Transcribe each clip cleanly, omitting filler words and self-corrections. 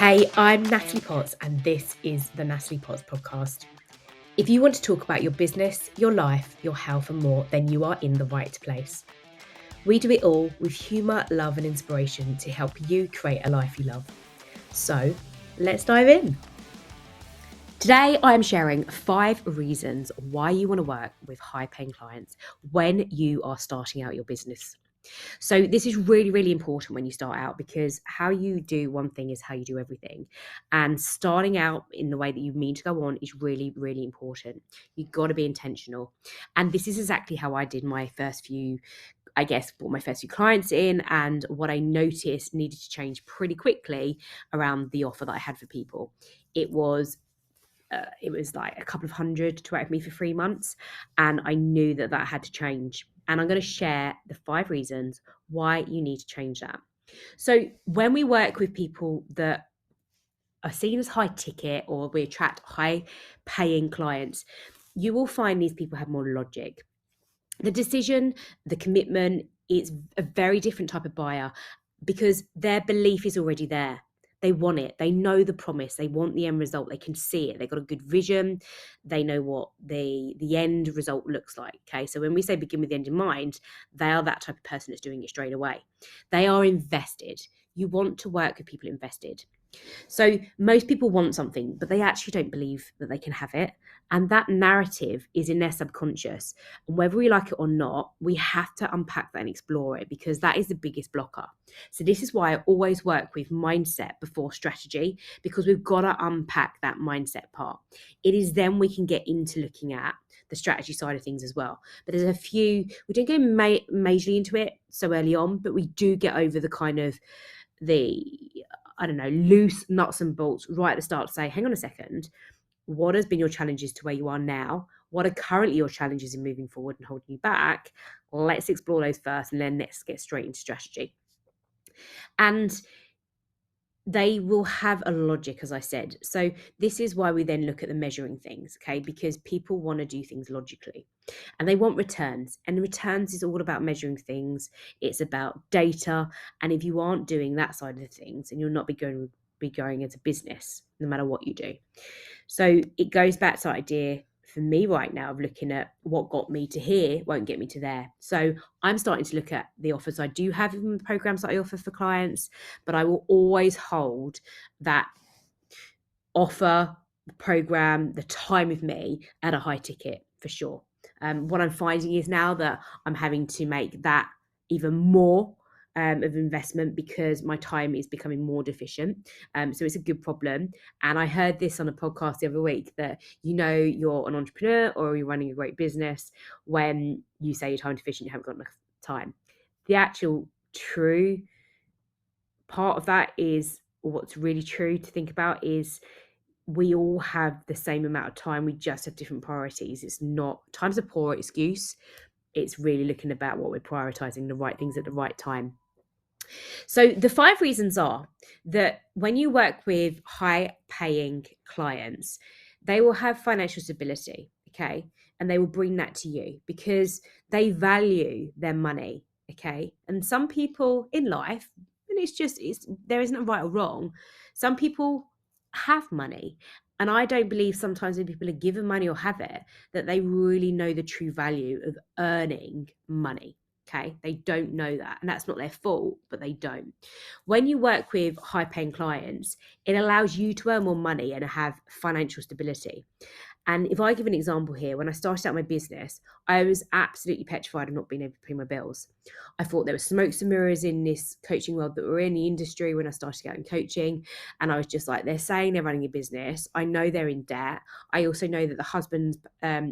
Hey, I'm Natalie Potts, and this is the Natalie Potts podcast. If you want to talk about your business, your life, your health, and more, then you are in the right place. We do it all with humour, love, and inspiration to help you create a life you love. So, let's dive in. Today, I am sharing 5 reasons why you want to work with high-paying clients when you are starting out your business. So this is really, really important when you start out, because how you do one thing is how you do everything. And starting out in the way that you mean to go on is really, really important. You've got to be intentional. And this is exactly how I did my first few, brought my first few clients in, and what I noticed needed to change pretty quickly around the offer that I had for people. It was like a couple of hundred to work with me for 3 months, and I knew that had to change. And I'm going to share the 5 reasons why you need to change that. So when we work with people that are seen as high ticket, or we attract high paying clients, you will find these people have more logic. The decision, the commitment, it's a very different type of buyer, because their belief is already there. They want it. They know the promise. They want the end result. They can see it. They've got a good vision. They know what the end result looks like. Okay. So when we say begin with the end in mind, they are that type of person that's doing it straight away. They are invested. You want to work with people invested. So most people want something, but they actually don't believe that they can have it. And that narrative is in their subconscious. And whether we like it or not, we have to unpack that and explore it, because that is the biggest blocker. So this is why I always work with mindset before strategy, because we've got to unpack that mindset part. It is then we can get into looking at the strategy side of things as well. But there's a few, we don't go majorly into it so early on, but we do get over the kind of loose nuts and bolts right at the start to say, hang on a second, what has been your challenges to where you are now? What are currently your challenges in moving forward and holding you back? Let's explore those first, and then let's get straight into strategy. And they will have a logic, as I said. So this is why we then look at the measuring things, okay? Because people want to do things logically, and they want returns. And returns is all about measuring things. It's about data. And if you aren't doing that side of things, and you'll not be going as a business, no matter what you do. So it goes back to the idea for me right now of looking at what got me to here won't get me to there. So I'm starting to look at the offers I do have in the programs that I offer for clients, but I will always hold that offer, the program, the time with me at a high ticket for sure. What I'm finding is now that I'm having to make that even more of investment, because my time is becoming more deficient. So it's a good problem. And I heard this on a podcast the other week, that you're an entrepreneur or you're running a great business when you say you're time deficient, you haven't got enough time. The actual true part of that is, or what's really true to think about, is we all have the same amount of time. We just have different priorities. It's not, time's a poor excuse. It's really looking about what we're prioritizing, the right things at the right time. So the 5 reasons are that when you work with high paying clients, they will have financial stability, okay? And they will bring that to you because they value their money, okay? And some people in life, and there isn't a right or wrong. Some people have money. And I don't believe sometimes when people are given money or have it, that they really know the true value of earning money. Okay, they don't know that, and that's not their fault, but they don't. When you work with high paying clients, it allows you to earn more money and have financial stability. And if I give an example here, when I started out my business, I was absolutely petrified of not being able to pay my bills. I thought there were smokes and mirrors in this coaching world that were in the industry when I started out in coaching. And I was just like, they're saying they're running a business. I know they're in debt. I also know that the husband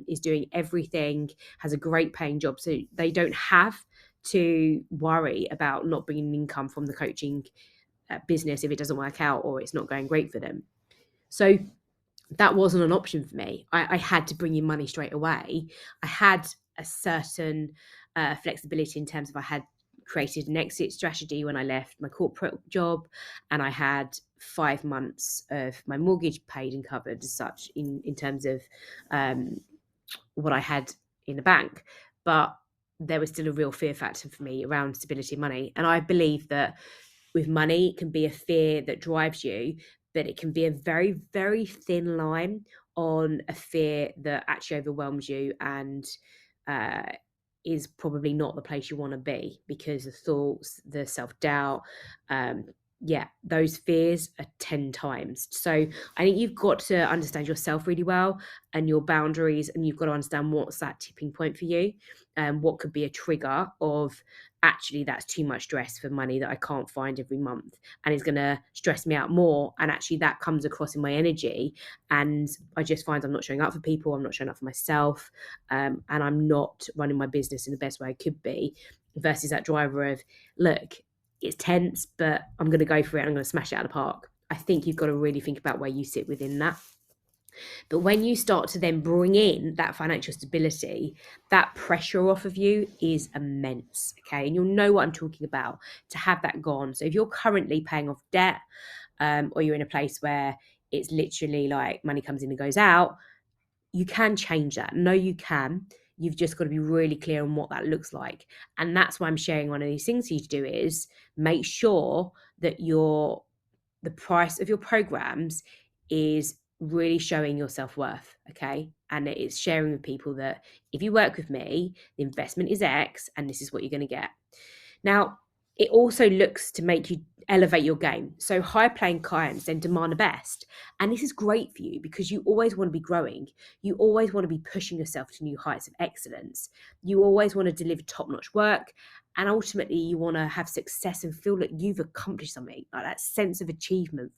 is doing everything, has a great paying job. So they don't have to worry about not bringing income from the coaching business if it doesn't work out or it's not going great for them. So that wasn't an option for me. I had to bring in money straight away. I had a certain flexibility in terms of, I had created an exit strategy when I left my corporate job, and I had 5 months of my mortgage paid and covered as such in terms of what I had in the bank. But there was still a real fear factor for me around stability of money. And I believe that with money, it can be a fear that drives you, but it can be a very, very thin line on a fear that actually overwhelms you and uh, is probably not the place you want to be, because the thoughts, the self-doubt, um, yeah, those fears are 10 times. So I think you've got to understand yourself really well and your boundaries, and you've got to understand what's that tipping point for you, and what could be a trigger of, actually, that's too much stress for money that I can't find every month and it's going to stress me out more, and actually that comes across in my energy, and I just find I'm not showing up for people, I'm not showing up for myself, and I'm not running my business in the best way I could be, versus that driver of, look, it's tense, but I'm going to go for it, I'm going to smash it out of the park. I think you've got to really think about where you sit within that. But when you start to then bring in that financial stability, that pressure off of you is immense. Okay. And you'll know what I'm talking about to have that gone. So if you're currently paying off debt, or you're in a place where it's literally like money comes in and goes out, you can change that. No, you can. You've just got to be really clear on what that looks like. And that's why I'm sharing one of these things for you to do, is make sure that the price of your programs is really showing your self-worth. Okay. And it's sharing with people that if you work with me, the investment is X and this is what you're going to get. Now, it also looks to make you elevate your game. So high paying clients then demand the best. And this is great for you because you always want to be growing. You always want to be pushing yourself to new heights of excellence. You always want to deliver top-notch work. And ultimately, you want to have success and feel like you've accomplished something. Like that sense of achievement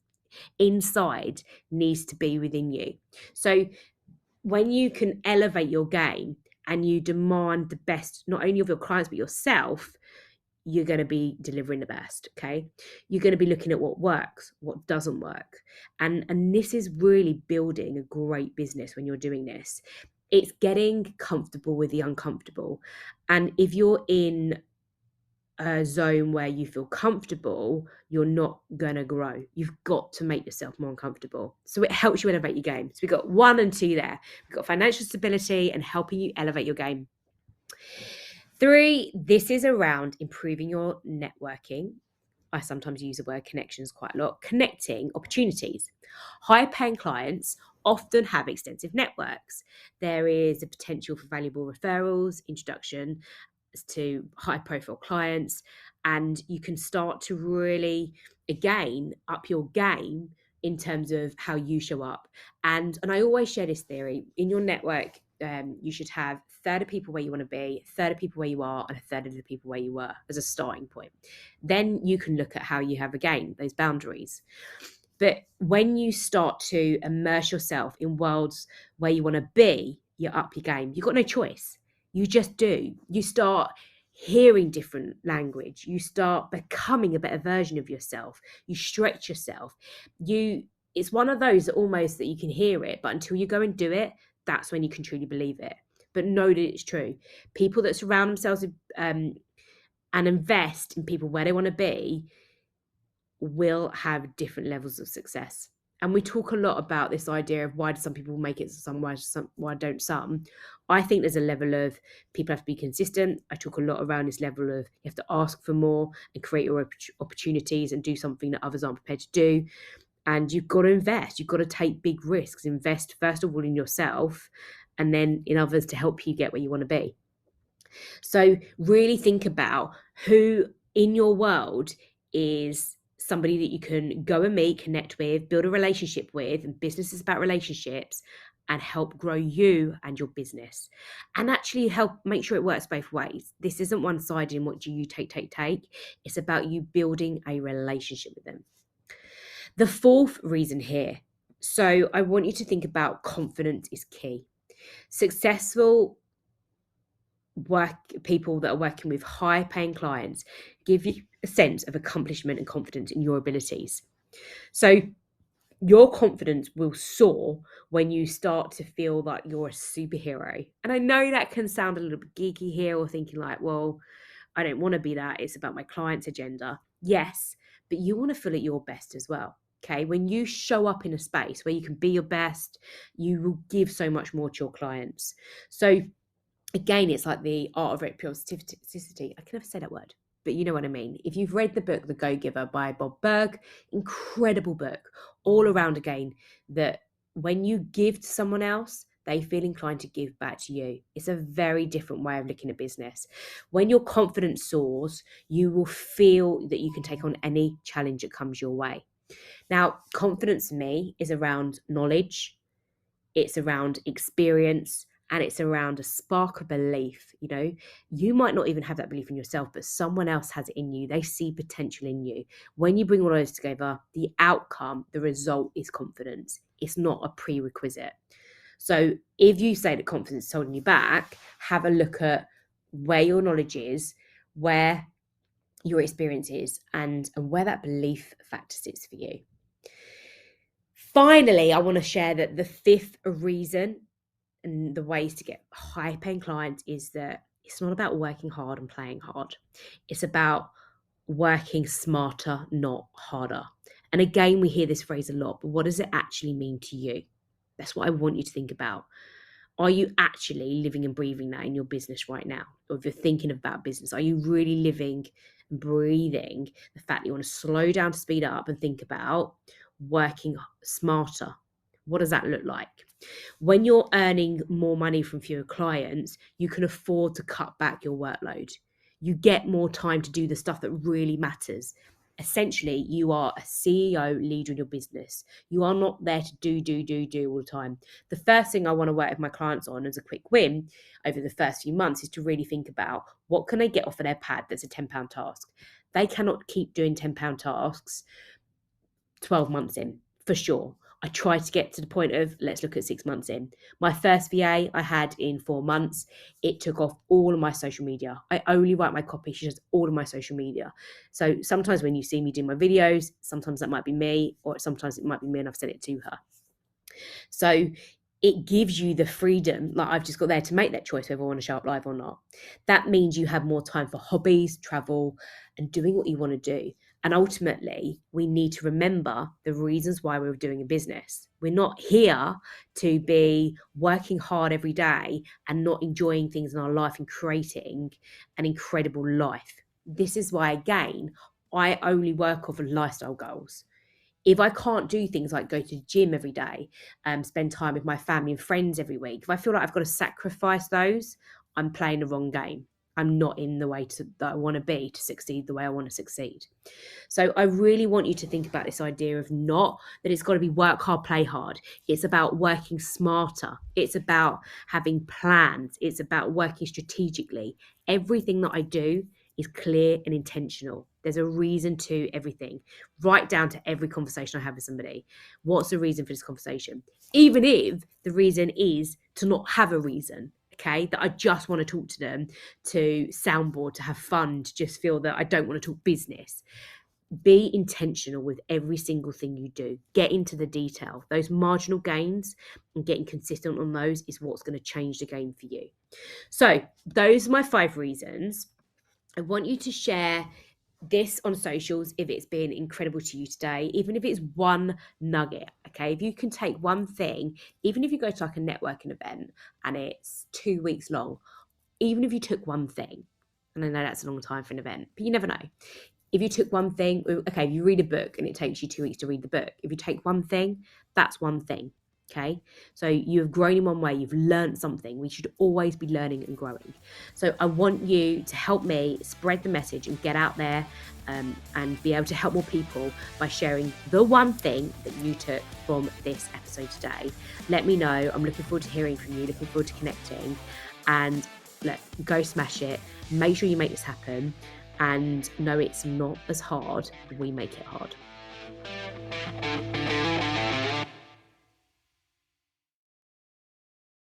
inside needs to be within you. So when you can elevate your game and you demand the best, not only of your clients, but yourself, you're going to be delivering the best. Okay. You're going to be looking at what works, what doesn't work. And this is really building a great business when you're doing this. It's getting comfortable with the uncomfortable. And if you're in a zone where you feel comfortable, you're not going to grow. You've got to make yourself more uncomfortable. So it helps you elevate your game. So we've got 1 and 2 there. We've got financial stability and helping you elevate your game. 3, this is around improving your networking. I sometimes use the word connections quite a lot. Connecting opportunities. High paying clients often have extensive networks. There is a potential for valuable referrals, introduction to high profile clients, and you can start to really, again, up your game in terms of how you show up. And I always share this theory in your network. You should have a third of people where you want to be, a third of people where you are, and a third of the people where you were as a starting point. Then you can look at how you have, again, those boundaries. But when you start to immerse yourself in worlds where you want to be, you up your game. You've got no choice. You just do. You start hearing different language. You start becoming a better version of yourself. You stretch yourself. It's one of those almost that you can hear it, but until you go and do it, that's when you can truly believe it. But know that it's true. People that surround themselves with, and invest in people where they want to be will have different levels of success. And we talk a lot about this idea of why do some people make it, why don't some. I think there's a level of people have to be consistent. I talk a lot around this level of you have to ask for more and create your opportunities and do something that others aren't prepared to do. And you've got to invest. You've got to take big risks. Invest, first of all, in yourself and then in others to help you get where you want to be. So really think about who in your world is somebody that you can go and meet, connect with, build a relationship with, and business is about relationships, and help grow you and your business, and actually help make sure it works both ways. This isn't one-sided in what do you take. It's about you building a relationship with them. The 4th reason here, so I want you to think about confidence is key. Successful people that are working with high paying clients give you a sense of accomplishment and confidence in your abilities. So your confidence will soar when you start to feel like you're a superhero. And I know that can sound a little bit geeky here, or thinking like, well, I don't want to be that. It's about my client's agenda. Yes, but you want to feel at your best as well. Okay. When you show up in a space where you can be your best, you will give so much more to your clients. So again, it's like the art of reciprocity. I can never say that word. but you know what I mean. If you've read the book The Go-Giver by Bob Burg, incredible book, all around again, that when you give to someone else, they feel inclined to give back to you. It's a very different way of looking at business. When your confidence soars, you will feel that you can take on any challenge that comes your way. Now, confidence to me is around knowledge, it's around experience, and it's around a spark of belief. You know, you might not even have that belief in yourself, but someone else has it in you. They see potential in you. When you bring all those together, the outcome, the result is confidence. It's not a prerequisite. So if you say that confidence is holding you back, have a look at where your knowledge is, where your experience is, and where that belief factor sits for you. Finally, I want to share that the fifth reason and the ways to get high paying clients is that it's not about working hard and playing hard. It's about working smarter, not harder. And again, we hear this phrase a lot, but what does it actually mean to you? That's what I want you to think about. Are you actually living and breathing that in your business right now? Or if you're thinking about business, are you really living and breathing the fact that you want to slow down to speed up and think about working smarter? What does that look like? When you're earning more money from fewer clients, you can afford to cut back your workload. You get more time to do the stuff that really matters. Essentially, you are a CEO leader in your business. You are not there to do all the time. The first thing I want to work with my clients on as a quick win over the first few months is to really think about what can they get off of their pad that's a £10 task. They cannot keep doing £10 tasks 12 months in, for sure. I try to get to the point of let's look at 6 months in. My first VA I had in 4 months. It took off all of my social media. I only write my copy. She does all of my social media. So sometimes when you see me do my videos, sometimes that might be me, or sometimes it might be me and I've sent it to her. So it gives you the freedom, like I've just got there to make that choice whether I want to show up live or not. That means you have more time for hobbies, travel, and doing what you want to do. And ultimately, we need to remember the reasons why we're doing a business. We're not here to be working hard every day and not enjoying things in our life and creating an incredible life. This is why, again, I only work off of lifestyle goals. If I can't do things like go to the gym every day, spend time with my family and friends every week, if I feel like I've got to sacrifice those, I'm playing the wrong game. I'm not in the way that I want to be to succeed the way I want to succeed. So I really want you to think about this idea of not that it's got to be work hard, play hard. It's about working smarter. It's about having plans. It's about working strategically. Everything that I do is clear and intentional. There's a reason to everything, right down to every conversation I have with somebody. What's the reason for this conversation? Even if the reason is to not have a reason, okay, that I just want to talk to them, to soundboard, to have fun, to just feel that I don't want to talk business. Be intentional with every single thing you do. Get into the detail. Those marginal gains and getting consistent on those is what's going to change the game for you. So those are my 5 reasons. I want you to share this on socials if it's been incredible to you today, even if it's one nugget, okay? If you can take one thing, even if you go to like a networking event and it's 2 weeks long, even if you took one thing, and I know that's a long time for an event, but you never know. If you took one thing, okay, if you read a book and it takes you 2 weeks to read the book, if you take one thing, that's one thing. Okay, so you've grown in one way, you've learned something. We should always be learning and growing. So I want you to help me spread the message and get out there and be able to help more people by sharing the one thing that you took from this episode today. Let me know. I'm looking forward to hearing from you, looking forward to connecting, and go smash it. Make sure you make this happen, and know it's not as hard as we make it hard.